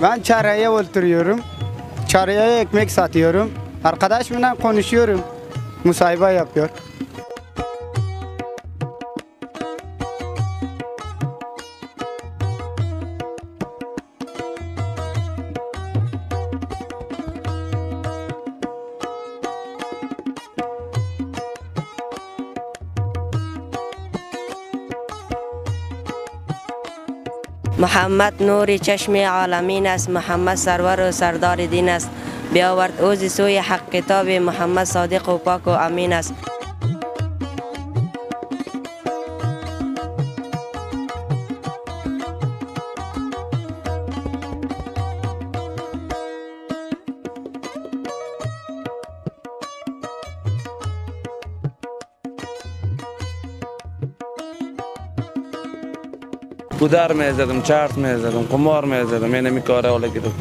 Ben çareye oturuyorum. Çareye ekmek satıyorum. Arkadaşımla konuşuyorum. Musayebe yapıyor. محمد نور چشم عالمین است، محمد سرور و سردار دین است. بیاورد اوز سوی حق کتاب، محمد صادق و پاک و امین است. گودر میزدم، چرت میزدم، قمار میزدم، اینمی کاره حالا گرفتم.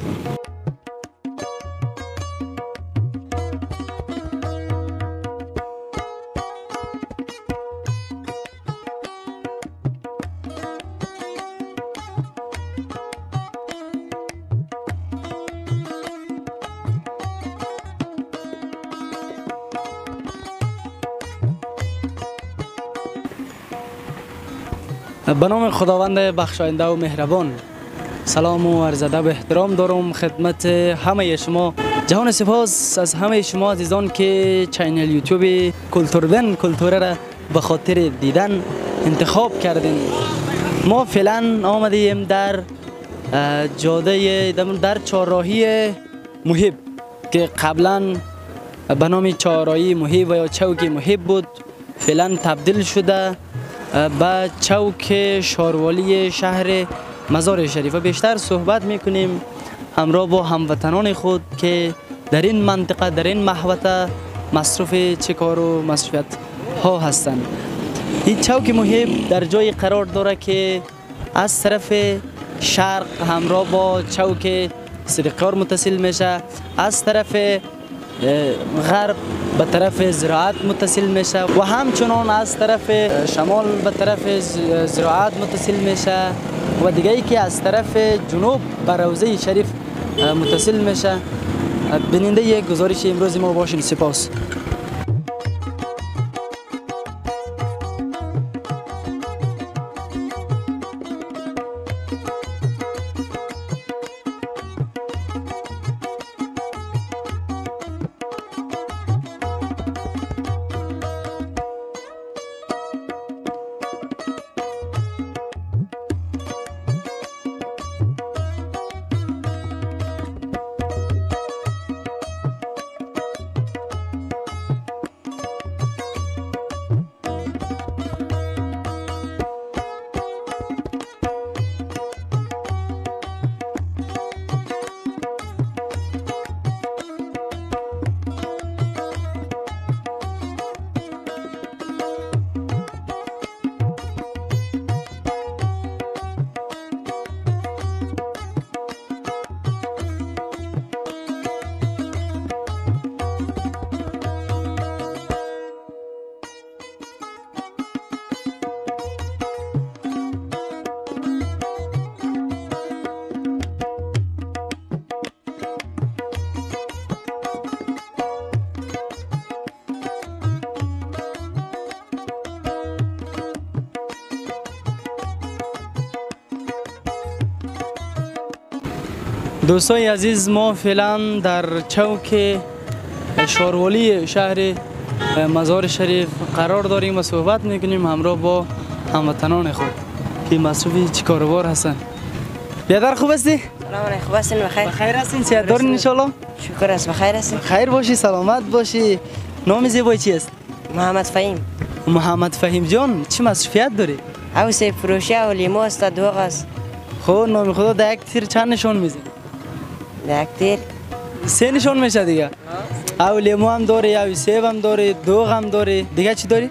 به نام خداوند بخشاینده و مهربان، سلام و عرض ادب و احترام دارم خدمت همه شما. جهان سپاس از همه شما عزیزان که چینل یوتیوب کلتوردن کلتوره را به خاطر دیدن انتخاب کردین. ما فعلا آمدیم در جاده در چهارراهی محب که قبلا به نام چهارراهی محب و یا چوک محب بود، فعلا تبدیل شده به چوک شاروالی شهر مزار شریف. و بیشتر صحبت میکنیم همراه با هموطنان خود که در این منطقه، در این محوطه مصروف چه کار و مصروفیت ها هستند. این چوک محب در جای قرار داره که از طرف شرق همراه با چوک صدیقیار متصل میشه، از طرف غرب به طرف زراعت متصل میشه و همچنان از طرف شمال به طرف زراعت متصل میشه و دیگه ای که از طرف جنوب به روضه شریف متصل میشه. بیننده یک گزارش امروز ما باشین. سپاس. دوستای عزیز، ما فعلا در چوک شاروالی شهر مزار شریف قرار داریم و صحبت میکنیم همراه با هموطنان خود که مصروف چی کاروبار هستن. بیادر خوب هستی؟ سلام علیکم. خوب هستین؟ بخیر؟ بخیر هستین؟ صحت دارین ان شاء الله؟ شکر است. بخیر هستین؟ خیر باشی، سلامت باشی. نام زیبای چی است؟ محمد فهیم. محمد فهیم جان، چی مصروفیت داری؟ او سیب فروشی و لیمو است، دوغ است. خب نام خدا در یک تیر چند نشان میزنی؟ در یک تیر 3 نشان میشه دیگه. او لیمو هم داری، او سیب هم داری، دوغ هم داری، دیگه چی داری؟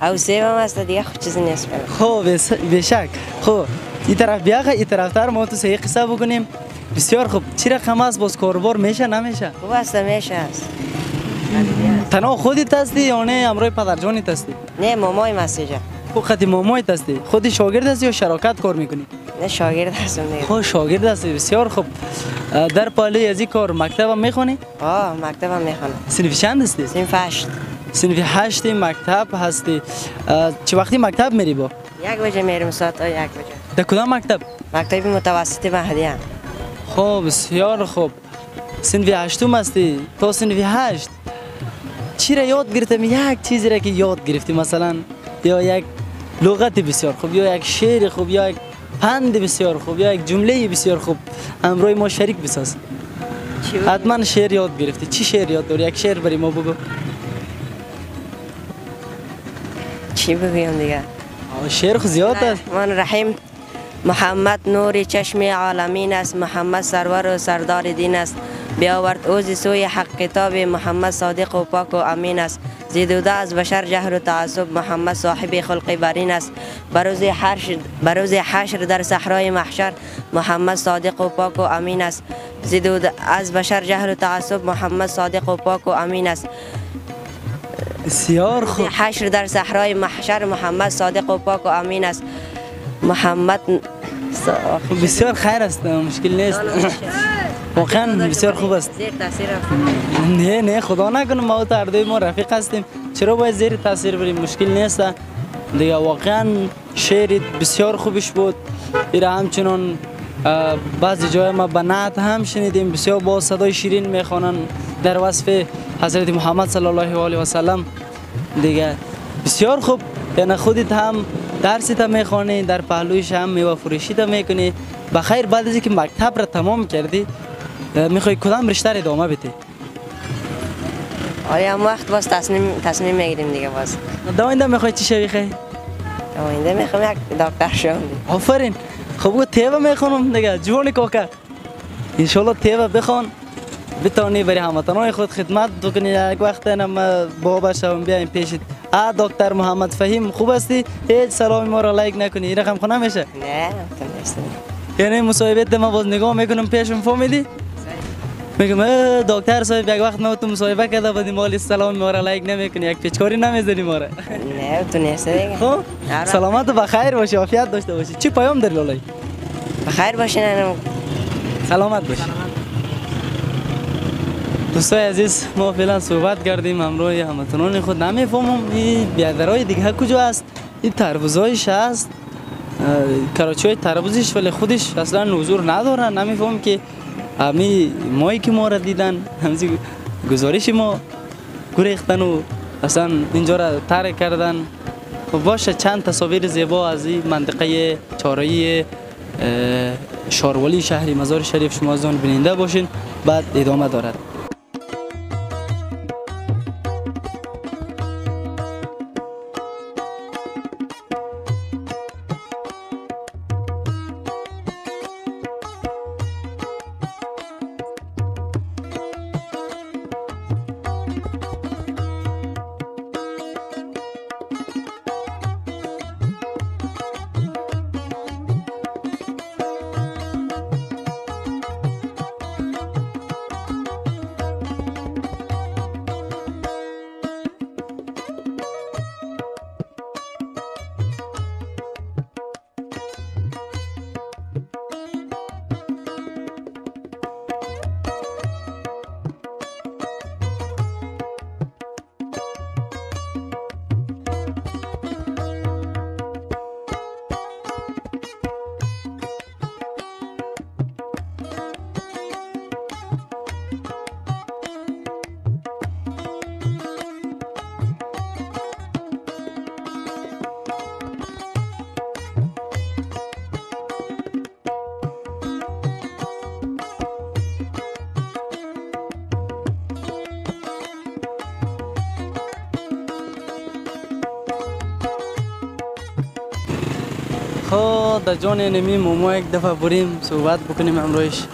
او سیب هم است، دیگه خود چیزی نیست. خب بشک. خب این طرف بیا، این طرف تر ما تو صحیح قصه بکنیم. بسیار خوب. چی رقم است باز کاروبار میشه نمیشه؟ خوب است، میشه است. تنها خودت هستی یا نه همراه پدرجانت هستی؟ نه، مامای مسیجا. خب خودی مامایت هستی؟ خودی شاگرد هستی یا شراکت کار میکنی؟ نه شاگرد هستم دیگه. خب شاگرد هستی، بسیار خوب. در پاله از این کار مکتب هم میخونی؟ مکتبم میخوانم. صنف چند هستی؟ صنف 8. صنف 8 مکتب هستی. چه وقتی مکتب میری با؟ 1 بجه میرم ساعت 1 بجه. در کدام مکتب؟ مکتب متوسط مهدیه. خب بسیار خوب. صنف 8 هستی. تو صنف 8 چی را یاد گرفتم؟ یک چیزی را که یاد گرفتی، مثلا یا یک لغت بسیار خوب، یا یک شعر خوب، یا یک پند بسیار خوب، یا یک جمله بسیار خوب امروی ما شریک بساز. حتما شعر یاد گرفتی. چی شعر یاد داری؟ یک شعر برای ما بگو. چی بگویم دیگه؟ شعر خود زیاد است. من رحیم محمد نور چشم عالمین است، محمد سرور و سردار دین است. بیاورد اوز سوی حق کتاب، محمد صادق و پاک و امین است. زیدوده از بشر جهل و تعصب، محمد صاحب خلق برین است. بروز حشر در صحرای محشر، محمد صادق و پاک و امین است. زیدوده از بشر جهل و تعصب، محمد صادق و پاک و امین است. بسیار خوب. حشر در صحرای محشر، محمد صادق و پاک و امین است. محمد بسیار خیر است، مشکل نیست. واقعا بسیار خوب است. زیر تاثیر نه خدا نکنه، ما هر دوی ما رفیق هستیم، چرا باید زیر تاثیر بریم؟ مشکل نیست دیگه. واقعا شعر بسیار خوبش بود. ایره همچنان بعضی جای ما به نعت هم شنیدیم، بسیار با صدای شیرین میخوانن در وصف حضرت محمد صلی الله علیه و سلم دیگه. بسیار خوب. یعنی خودت هم درست میخوانی، در پهلویش هم میوه فروشی میکنی. بخیر بعد از اینکه مکتب را تمام کردی میخوای کدام رشته را ادامه بدی؟ آیا هم وقت باز تصمیم میگیریم دیگه. باز در آینده میخوای چی شوی خیلی؟ در آینده میخوام یک دکتر شوم. آفرین. خب او تیوه میخونم دیگه. جوانی کاکا انشالله تیوه بخوان بتونی برای هموطنان خود خدمت بکنی. یک وقت ما بابا شوم بیایم پیشت. دکتر محمد فهیم خوب هستی؟ هیچ سلامی ما را لایک نکنی، این رقم خونه میشه؟ نه تو نیست. یعنی مصاحبه ما باز نگاه میکنم پیشم فهمیدی؟ میگم دکتر صاحب یک وقت ما تو مصاحبه کرده بودیم، مالی سلام ما را لایک نمیکنی، یک پیچکاری نمیزنی ما را. نه تو نیست دیگه. خب سلامت و بخیر باشی، عافیت داشته باشی. چی پیام داری لالای؟ بخیر باشین. سلامت باشی. دوستای عزیز ما فعلا صحبت کردیم همراه هموطنان خود. نمیفهمم این بیادرای دیگه کجا است؟ این تربوزایش است، کراچی تربوزش، ولی خودش اصلا حضور ندارن. نمیفهمم که همین مایی که ما را دیدن همین گزارش ما گریختن و اصلا اینجا را ترک کردن. باشه چند تصاویر زیبا از این منطقه چهارراه شارولی شهر مزار شریف شما از آن بیننده باشین، بعد ادامه دارد. خب در جان نمی موما یک دفعه بریم صحبت بکنیم امروز.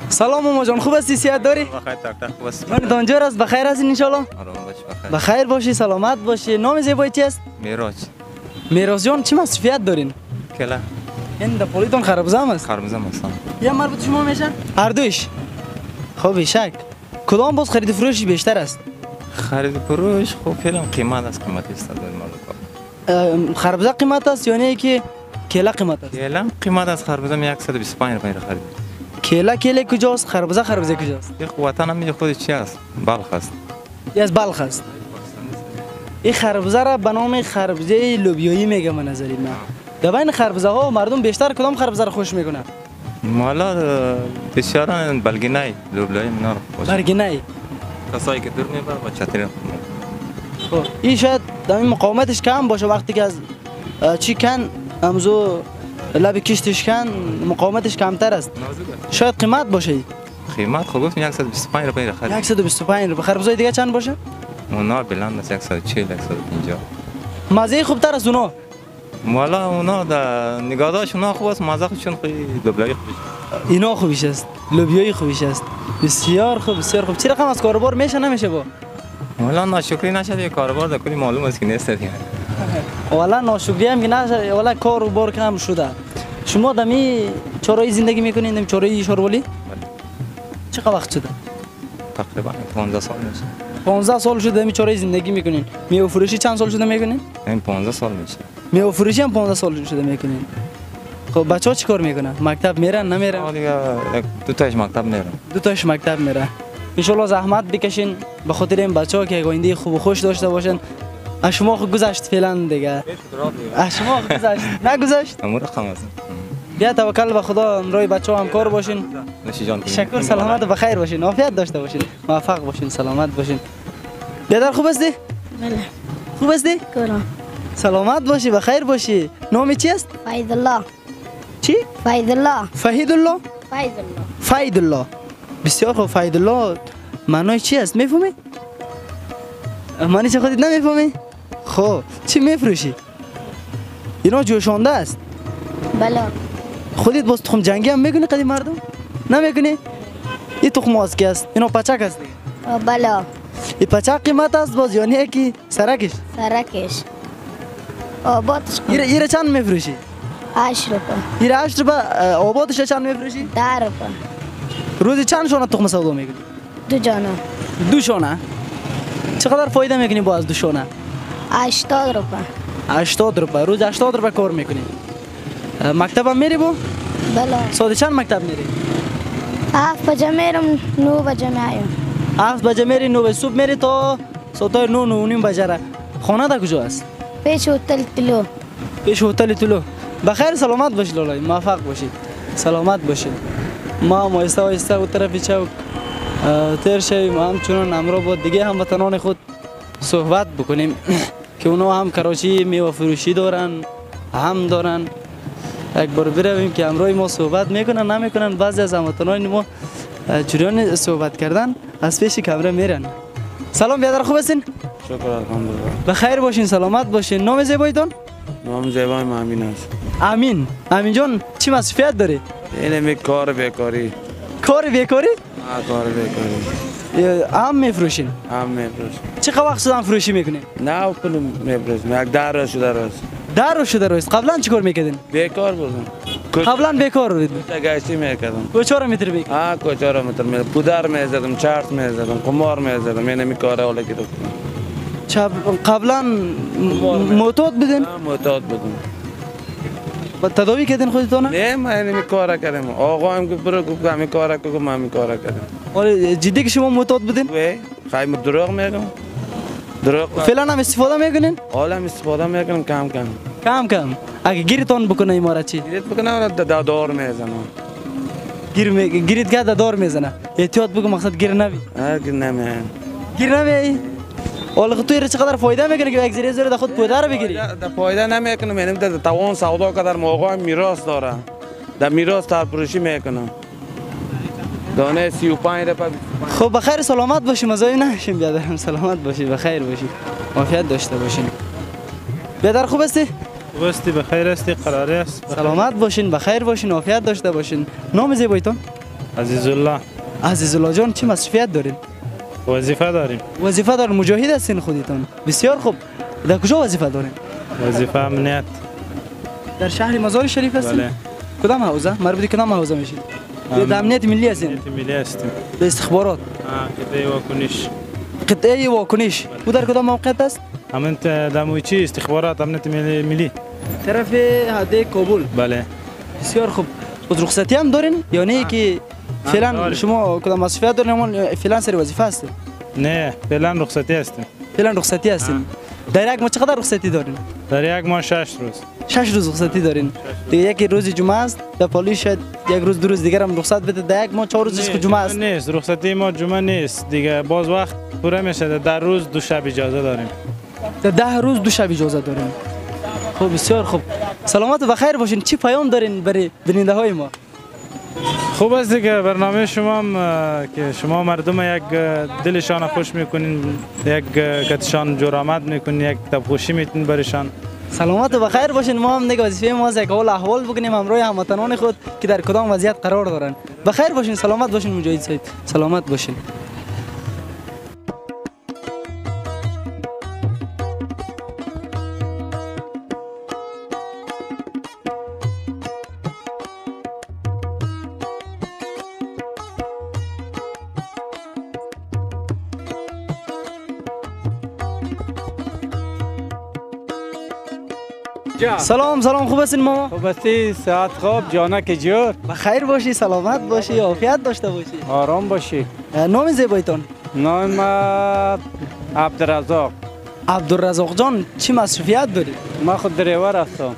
سلام موما جان، خوب هستی؟ صحت داری؟ بخیر دکتر، خوب است. من دانجور است، بخیر هستی ان شاء الله؟ آرام باش، بخیر. بخیر باشی، سلامت باشی. نام زیبایی چی است؟ میراج. میراج جان چی مصرفیت دارین؟ کلا. این در پولیتون خربزه هم است؟ خربزه هستم. یا مربوط شما میشن؟ هر دویش. خب بیشک. کدام باز خرید فروشی بیشتر است؟ خرید فروش خوب فعلا قیمت است، قیمت است در مال. خربزه قیمت است یا نه که کیله قیمت است؟ کیله قیمت از خربزه 125 روپیه خرید. کیله کجاست؟ خربزه کجاست؟ یک وطن هم میگه خودش چی است؟ بلخ است. یه از بلخ است. این خربزه را به نام خربزه لوبیایی میگم به نظری من. در بین خربزه ها مردم بیشتر کدام خربزه را خوش میکنن؟ مالا بسیار بلگینای لوبیایی منار خوش. برگینای. کسایی که دور میبره با چتری. خب این شاید در این مقاومتش کم باشه وقتی که از چی کن امزو لب کشتش کن مقاومتش کمتر است. شاید قیمت باشه. قیمت خب گفتم 125 روپیه خرید. 125 روپیه. خربزه دیگه چند باشه؟ اونا بلند است 140 150. مزه خوبتر از اونا. مالا اونا در نگاهداشت اونا خوب است مزه خودشون خیلی لوبیایی خوبش. اینا خوبیش است. لوبیایی خوبیش است. بسیار خوب بسیار خوب. چه رقم از کاروبار میشه نمیشه با؟ والا ناشکری نشد کاروبار در کلی معلوم است که نیست دیگه. والا ناشکری هم که نشه والا کاروبار کم شده. شما دمی چورای زندگی میکنین دم چورای شوروالی؟ چقدر وقت شده؟ تقریبا 15 سال میشه. 15 سال شده دمی چورای زندگی میکنین. میوه فروشی چند سال شده میکنین؟ این 15 سال میشه. میوه فروشی هم 15 سال شده میکنین. خب بچه‌ها چیکار میکنن؟ مکتب میرن نمیرن؟ دیگه دو تاش مکتب میرن. دو تاش مکتب میرن. ان شاء الله زحمت بکشین به خاطر این بچه‌ها که آینده خوب و خوش داشته باشن. شما خود گذشت فعلا دیگه. شما خود گذشت. نگذشت؟ امور رقم است. بیا توکل به خدا امروی بچه‌ها همکار باشین. نشی جان. شکر سلامت و بخیر باشین. عافیت داشته باشین. موفق باشین سلامت باشین. بیادر خوب هستی؟ بله. خوب هستی؟ قرآن. سلامت باشی بخیر باشی. نام چی است؟ فاید الله. چی؟ فاید الله. فهید الله؟ فاید الله. فاید الله. بسیار خوب. فاید الله معنای چی است میفهمی؟ معنی چه خودت نمیفهمی؟ خب چی میفروشی؟ اینا جوشانده است. بله. خودت باز تخم جنگی هم میکنی قدیم مردم؟ نمیکنی؟ این تخم اسکی است. اینا پچک است دیگه. بله. این پچک قیمت است باز یعنی کی سرکش؟ سرکش. آبادش کن. ایره چند میفروشی؟ 8 روپه. ایره 8 روپه. آبادش چند میفروشی؟ 10 روپه. روزی چند شانه تخم سودا میکنی؟ 2 جانه. 2 شانه. چقدر فایده میکنی با از 2 شانه؟ 80 روپه. 80 روپه. روز 80 روپه کار میکنی. مکتب هم میری بو؟ بله. ساعت چند مکتب میری؟ 7 بجه میرم 9 بجه میایم. 7 بجه میری 9 صبح میری تا ساعت 9 بجه را. خانه در کجا است؟ پیش هتل تلو. پیش هتل طلوع. بخیر سلامت باشی لالای موفق باشی. سلامت باشی. ما آهسته و طرف چوک تر شویم همچنان امرو با دیگه هموطنان خود صحبت بکنیم که اونا هم کراچی میوه فروشی دارن هم دارن. یک بار برویم که امروی ما صحبت میکنن نمیکنن. بعضی از هموطنان ما جریان صحبت کردن از پیش کامرا میرن. سلام بیادر خوب هستین؟ شکر الحمدلله. بخیر باشین سلامت باشین. نام زیبایتون؟ نام زیبای امین است. امین جان چی مصرفیت داری؟ این کار بیکاری. کار بیکاری؟ کار بیکاری. هم میفروشین؟ هم میفروشیم. چقدر وقت شده هم فروشی میکنین؟ نه اپن میفروشیم. یک 10 روز شده روز. 10 روز شده روز. قبلا چیکار میکردین؟ بیکار بودم. قبلا بیکار بودید. گشتی میکردم. کوچه متر بیک. کوچه متر می پودر میزدم، چارت میزدم، قمار میزدم. این کارا ولی که قبلا معتاد بودین؟ معتاد بودم. با تداوی کردین خودتون؟ نه من این کارا کردم. آقا هم گفت برو گفت همین کارا که من همین کارا کردم. ولی جدی که شما معتاد بودین؟ وی خیلی دروغ میگم. دروغ. فعلا هم استفاده میکنین؟ حالا هم استفاده میکنم کم. اگه گیرتون بکنه این مارا چی؟ گیرت بکنه ولی دار میزنم. گیرت گرد دار میزنه. احتیاط بکن مقصد گیر نبی. گیر نمیام. گیر نبی؟ ولی تو چقدر فایده میکنه که یک زیر در خود پودر بگیری؟ در فایده نمیکنم. یعنی در توان سودا کدر موقع میراث داره. در میراث ترپروشی میکنم. دانه 35 روپیه. خب بخیر سلامت باشی مزاحم نشیم بیادرم. سلامت باشی بخیر باشی عافیت داشته باشین. بیادر خوب هستی؟ خوب هستی بخیر هستی قراره است. سلامت باشین بخیر باشین عافیت داشته باشین. نام زیبایتون؟ عزیزالله. عزیزالله جان چی مصرفیت دارین؟ وظیفه داریم. وظیفه دارین مجاهد هستین خودتون. بسیار خوب. در کجا وظیفه دارین؟ وظیفه امنیت. در شهر مزار شریف هستین؟ بله. کدام حوزه؟ مربوط کدام حوزه میشین؟ در امنیت ملی هستین؟ امنیت ملی هستیم. به استخبارات. قطعه واکنش. قطعه واکنش. او در کدام موقعیت است؟ همین دموی چی استخبارات امنیت ملی. طرف هده کابل. بله. بسیار خوب. خود رخصتی هم دارین یا نه که فعلا شما کدام وظیفه دارین همون فعلا سر وظیفه هستین؟ نه فعلا رخصتی هستیم. فعلا رخصتی هستین. در یک ماه چقدر رخصتی دارین؟ در یک ماه 6 روز. 6 روز رخصتی دارین. دیگه یکی روز جمعه است. در پالی شاید یک روز دو روز دیگر هم رخصت بده. در یک ماه 4 روزش جمعه است. نیست رخصتی ما جمعه نیست. دیگه باز وقت پوره میشه. در روز 2 شب اجازه داریم. در 10 روز 2 شب اجازه دارین. خب بسیار خوب. سلامت و بخیر باشین. چی پیام دارین برای بیننده های ما؟ خوب است دیگه برنامه شما هم که شما مردم یک دلشان خوش میکنین، یک کتشان جرامت میکنین، یک تبخوشی میتین برشان. سلامت و بخیر باشین. ما هم دیگه وظیفه ما از یک احوال بکنیم همراه هموطنان خود که در کدام وضعیت قرار دارن. بخیر باشین، سلامت باشین مجاهد سید. سلامت باشین. سلام خوب هستین ماما؟ خوب هستی؟ ساعت خوب جانک جور بخیر باشی، سلامت باشی، عافیت داشته باشی، آرام باشی. نام زیبایتان؟ نام ما عبدالرزاق. عبدالرزاق جان چی مصروفیت داری؟ ما خود دریور هستم.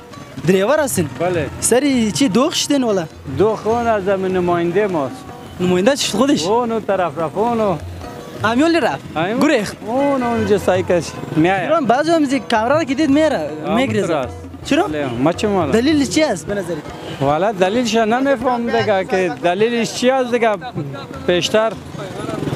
دریور هستین؟ بله. سری چی دوخ شدین ولا؟ دو خون از نماینده ماست. نماینده چی خودش؟ اونو طرف رفت اونو همیولی رفت؟ گریخت؟ اونجا سایکش میایه. بعضی همیزی کامرا را که دید میره میگریزه. چرا؟ ما چه مالا؟ دلیلش چی است به نظرت؟ والا دلیلش نمیفهم دیگه که دلیلش چی است دیگه. پیشتر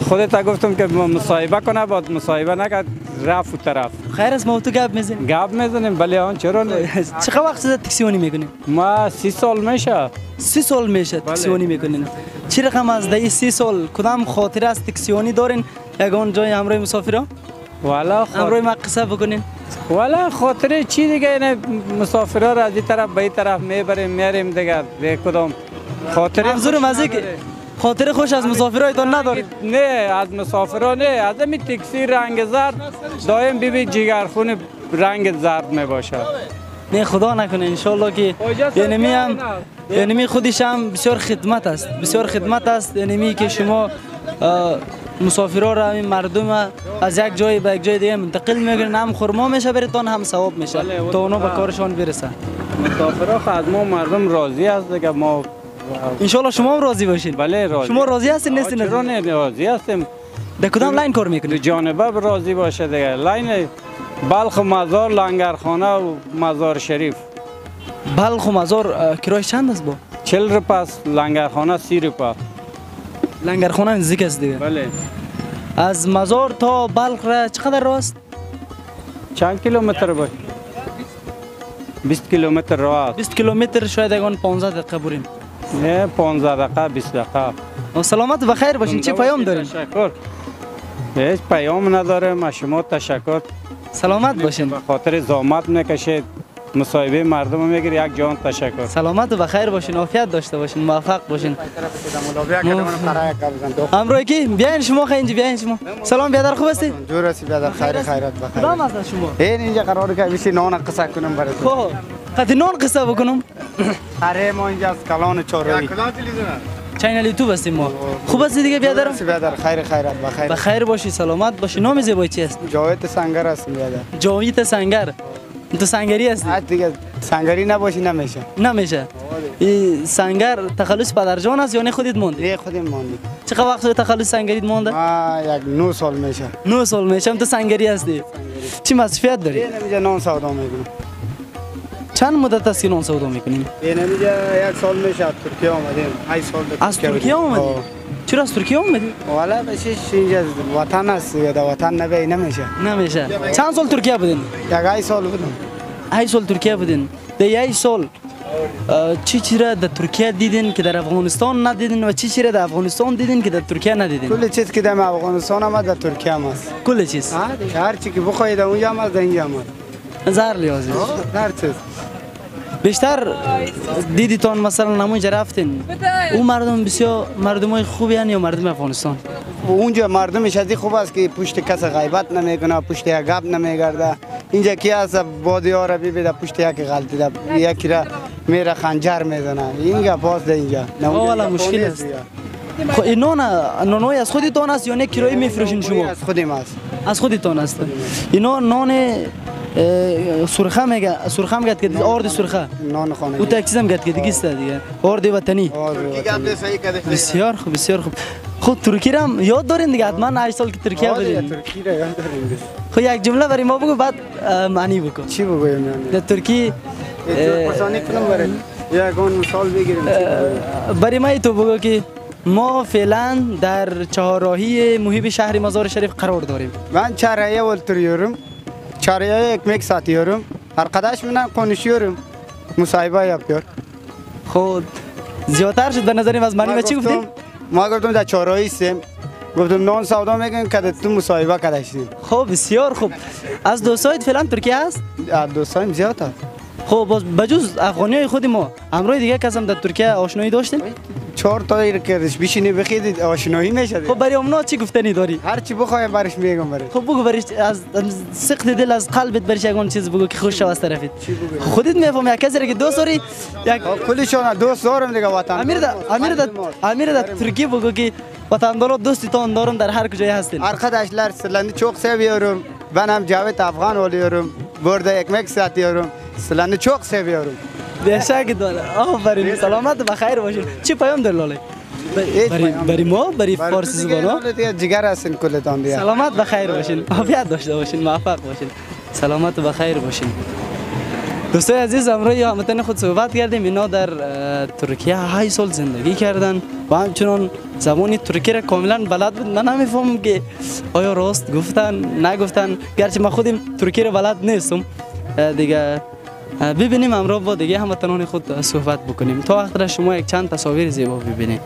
خودت گفتم که مصاحبه کنه بعد مصاحبه نکرد رفت و طرف. خیر است ما تو گپ میزنیم. گپ میزنیم بله آن چرا نه؟ چقدر وقت شده تکسیونی میکنیم؟ ما 30 سال میشه. 30 سال میشه تکسیونی میکنین. چی رقم از این 30 سال کدام خاطره از تکسیونی دارین؟ یگان جای همراه مسافران؟ والا همراه ما قصه بکنین. والا خاطره چی دیگه اینه مسافرا را از این طرف به این طرف میبریم میاریم دیگه به کدام خاطره. منظورم از اینکه خاطره خوش از مسافرایتان ندارید؟ نه از مسافرا نه، از این تاکسی رنگ زرد دائم ببین جگرخون رنگ زرد میباشه. نه خدا نکنه ان شاء الله که یعنی خودش هم بسیار خدمت است، بسیار خدمت است. یعنی که شما مسافرها را این مردم از یک جای به یک جای دیگه منتقل میگیرن، هم خرما میشه براتون هم ثواب میشه تا اونا به کارشان برسه. مسافرها از ما مردم راضی است دیگه. ما ان شاء الله شما هم راضی باشین. بله راضی. شما راضی هستین نیستین؟ چرا نه راضی هستیم. در کدام لاین کار میکنید؟ جانبه راضی باشه دیگه. لاین بلخ مزار لنگرخانه و مزار شریف. بلخ و مزار کرایه چند است با؟ 40 روپیه است، لنگرخانه 30 روپیه. لنگرخانه نزدیک است دیگه. بله. از مزار تا بلخ را چقدر راه است؟ چند کیلومتر بود؟ 20 کیلومتر راه است. 20 کیلومتر شاید اگه 15 دقیقه بریم. نه 15 دقیقه 20 دقیقه. سلامت و بخیر باشین. چه پیام دارین؟ تشکر. هیچ پیام ندارم. از شما تشکر. سلامت باشین. به خاطر زحمت میکشید مصاحبه مردم میگیری. یک جان تشکر. سلامت و بخیر باشین، عافیت داشته باشین، موفق باشین. امروز کی بیاین شما خیلی بیاین شما. سلام بیادر خوب هستی؟ جور هستی بیادر خیرات بخیر. کدام هستن شما؟ این اینجا قراره که بشی نان قصه کنم براتون. خب قطع نان قصه بکنم. آره ما اینجا از کلان چهارراهی. چینل یوتیوب هستیم ما. خوب هستی دیگه بیادر؟ بیادر خیرات بخیر. بخیر باشی، سلامت باشی. نام زیبایی چی است؟ جاوید سنگر هستم بیادر. جاوید سنگر. تو سنگری هستی؟ دیگه سنگری نباشی نمیشه. نمیشه. این سنگر تخلص پدرجان است یا نه خودت موندی؟ نه خودم موندی. چقدر وقت شده تخلص سنگریت مونده؟ یک 9 سال میشه. 9 سال میشه. تو سنگری هستی. چی مسئولیت داری؟ اینجا نان سودا میکنم. چند مدت است که نان سودا میکنیم؟ اینجا 1 سال میشه از ترکیه آمدیم. 8 سال از ترکیه آمدی؟ چرا از ترکیه آمدی؟ والا بشش اینجا وطن است دیگه. در وطن نبی نمیشه. نمیشه. چند سال ترکیه بودین؟ یک 8 سال بودم. 8 سال ترکیه بودین. در 8 سال چی چیزا در ترکیه دیدین که در افغانستان ندیدین و چی چیزا در افغانستان دیدین که در ترکیه ندیدین؟ کل چیز که در افغانستان هم در ترکیه هم است. کل چیز؟ هر چی که بخواهی در اونجا هم است در اینجا هم است. هر لحاظی. هر چیز. بیشتر دیدیتون مثلا نمونجا رفتین اون مردم بسیار مردمای خوبی هن یا مردم افغانستان؟ اونجا مردمش از خوب است که پشت کس غیبت نمیکنه، پشت یک گپ نمیگرده. اینجا کی است بادی ها را ببینه پشت یک غلطی ده یکی را میره خنجر میزنه. این گپ است ده اینجا. والا مشکل است. خب این نانوی از خودتون است یا نه کرایی میفروشین شما؟ از خودم است. از خودتون است. اینا نان سرخه میگه، سرخه میگه که آرد سرخه. نان خانه. او تاکسیزم گفت که دیگه است دیگه. آرد وطنی. بسیار خوب بسیار خوب. خود ترکیه هم یاد دارین دیگه حتما 8 سال که ترکیه بودین. ترکیه را یاد داریم. خب یک جمله برای ما بگو بعد معنی بکن. چی بگویم یعنی؟ در ترکیه پسانی کنم برای یک اون مثال بگیریم. برای ما تو بگو که ما فعلا در چهارراهی محیط شهر مزار شریف قرار داریم. من چهارراهی ولتریyorum. چهارراهی ekmek satıyorum. Arkadaşımla konuşuyorum. Musahibe yapıyor. خود زیادتر شد به نظریم از معنی. چی گفتیم؟ ما گفتم در چهارراهی هستیم. گفتم نان سودا میکنیم که تو مصاحبه کردیم. خب بسیار خوب. از دوستایت فعلا ترکیه هست؟ دوستایم زیاد هست. خب باز بجز افغانی خود ما امروز دیگه کسم در ترکیه آشنایی داشتین؟ 4 تا کردش بیشینی بخید آشنایی میشه. خب برای اونا چی گفتنی داری؟ هر چی بخوایم برش میگم برای. خب بگو برش از سقط دل از قلبت برش یگان چیز بگو که خوش شو از طرفت. خودت میفهمی یک کسی که دوست داری یک کلیشون دوست دارم دیگه وطن. امیر در ترکیه بگو که وطندارا دوستتان دارم در هر کجای هستین. Arkadaşlar sizlerini çok seviyorum. Ben hem Cavit Afgan oluyorum. Burada ekmek satıyorum. Sizlerini çok seviyorum. بیشک داره. آفرین سلامت و بخیر باشین. چی پیام داری لاله؟ برای ما برای فارسی زبانا جگر هستین کلتان دیگه. سلامت و بخیر باشین. عافیت داشته باشین. موفق باشین. سلامت و بخیر باشین. دوستای عزیز امروز همتن خود صحبت کردیم. اینا در ترکیه 8 سال زندگی کردن و همچنان زبان ترکی را کاملا بلد بود. من نمیفهمم که آیا راست گفتن نگفتن، گرچه من خودم ترکی را بلد نیستم دیگه. ببینیم امروز با دیگه هموطنان خود صحبت بکنیم. تا وقت را شما یک چند تصاویر زیبا ببینید.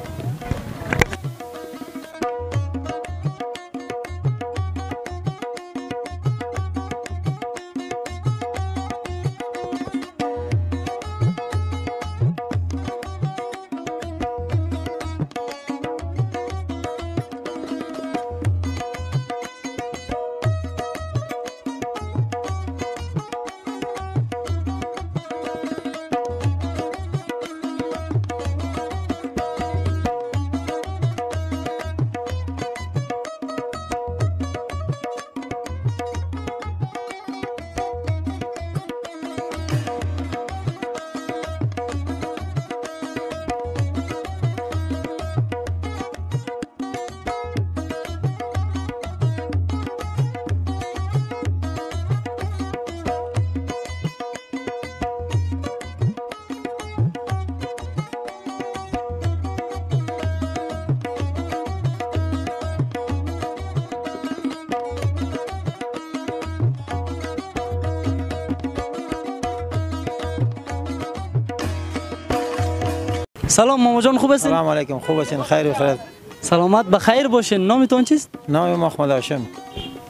سلام ماما جان، خوب هستین؟ سلام علیکم، خوب هستین؟ خیر و خیر. سلامت بخیر باشین. نامتون چیست؟ نام احمد هاشم.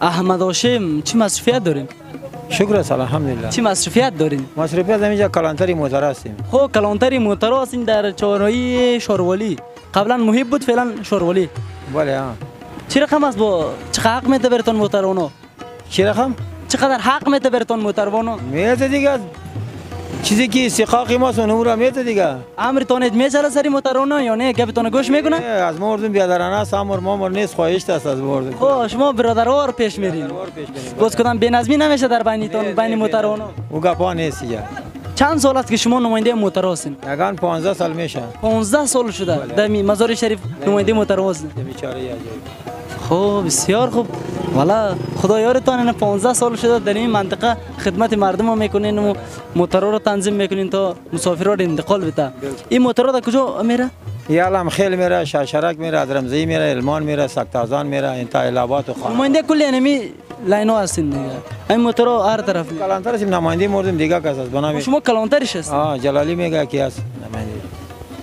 احمد هاشم. چی مصرفیت دارین؟ شکر است الحمدلله. چی مصرفیت دارین؟ مصرفیت اینجا کلانتری موتر هستیم. خب کلانتری موتر هستین در چهارراهی شاروالی. قبلا محیط بود فعلا شاروالی. بله ها. چی رقم است با چقدر حق میده برتون موتر اونو؟ چی رقم؟ چقدر حق میده برتون موتر اونو؟ میده دیگه. چیزی که استحقاقی ما اون را میده دیگه. امرتون میچره سری موتر اونو یا نه گپتون گوش میکنه؟ از مردم بیادرانه است، امر ما نیست، خواهش است از مردم. خب شما برادروار پیش میرین. گفت کدام بینظمی نمیشه در بینتون بین موتر اونو؟ او گپا نیست دیگه. چند سال است که شما نماینده موتر هستین؟ یگان 15 سال میشه. 15 سال شده در مزار شریف نماینده موتر هستین. بیچاره عجیب. خب بسیار خوب. والا خدا یارتان این 15 سال شده در این منطقه خدمت مردم رو میکنین و موترها رو تنظیم میکنین تا مسافرها رو انتقال بده. این موترها در کجا میره؟ یالم خیل میره، شاشرک میره، ادرمزی میره، المان میره، سکتازان میره، انتهای لابات و خانه. نماینده کل اینمی لاینو هستین دیگه. این موترها هر طرف. کلانتر هستیم، نماینده مردم دیگه کس است بنام. شما کلانترش هست؟ جلالی میگه کی است نماینده.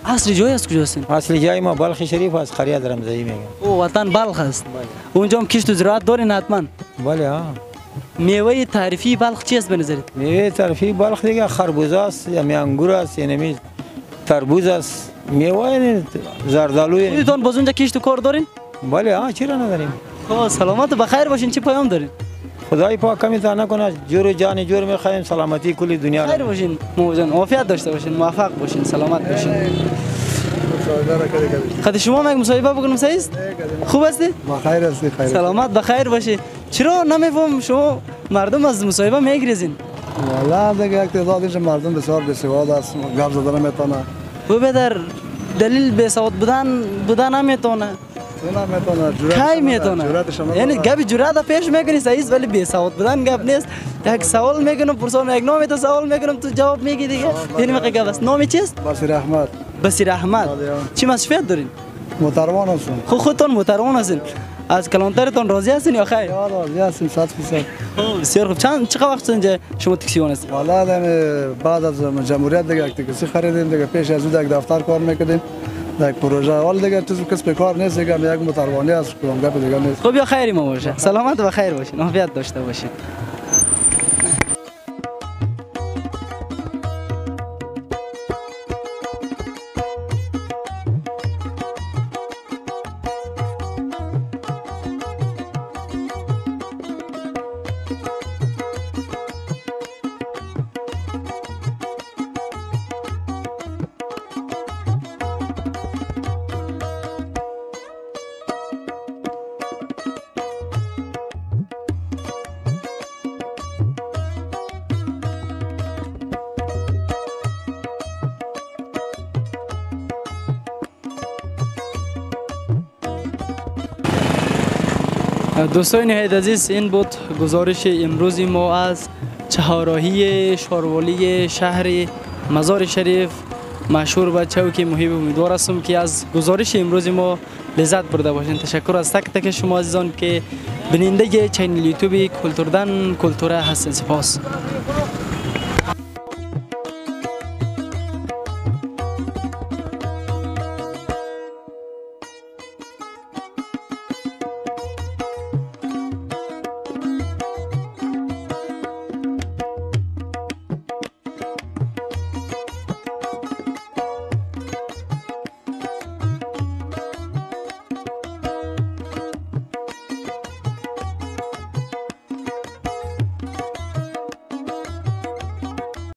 اصلی جای است کجا هستین؟ اصلی جای ما بلخ شریف است، قریه ادرمزی میگه. او وطن بلخ است. اونجا هم کشت و زراعت دارین حتما. بله ها. میوه تعریفی بلخ چی است به نظرت؟ میوه تعریفی بلخ دیگه خربوزه است یا انگور است، یعنی تربوز است. میوه زردالو. خودتون باز اونجا کشت و کار دارین؟ بله ها چرا نداریم. خب سلامت و بخیر باشین. چی پیام دارین؟ خدای پاک کمیتان نکنه جور و جان جور میخوایم سلامتی کل دنیا خیر باشین موجان، عافیت داشته باشین، موفق باشین، سلامت باشین. خد شما ما یک مصاحبه بکنم صحیح است؟ خوب هستی؟ بخیر هستی خیر. سلامت بخیر باشی. چرا نمیفهم شما مردم از مصاحبه میگریزین؟ والا دیگه یک تعدادش مردم بسیار بی‌سواد است، گپ زدن نمیتونه. و بدر دلیل بی‌سواد بودن نمیتونه. کی میتونه؟ یعنی گپ جرأت پیش میکنی صحیح است ولی بی‌سواد بودن گپ نیست. یک سوال میکنم پرسان یک نام تو سوال میکنم تو جواب میگی دیگه. یعنی میگه گپ است. نام چیست؟ بصیر احمد. بصیر احمد. چی مسئولیت دارین؟ محترمان هستم. خودتون محترمان هستین. از کلانترتون راضی هستین یا خیر؟ یا راضی هستیم 100%. بسیار خوب. چقدر وقت اینجا شما تاکسیون هستید؟ والا بعد از جمهوریت دیگه یک تاکسی خریدیم دیگه، پیش از اون یک دفتر کار میکردیم. یک پروژه حال دیگه تو کسب کار نیست دیگه، یک متروانی است که گپ دیگه نیست. خب یا خیری ما باشه. سلامت و خیر باشین. عافیت داشته باشین. دوستان نهایت عزیز، این بود گزارش امروزی ما از چهارراهی شاروالی شهر مزار شریف مشهور به چوک محیب. امیدوار هستم که از گزارش امروزی ما لذت برده باشین. تشکر از تک تک شما عزیزان که بیننده چینل یوتیوب کلتوردن کلتوره هستین. سپاس.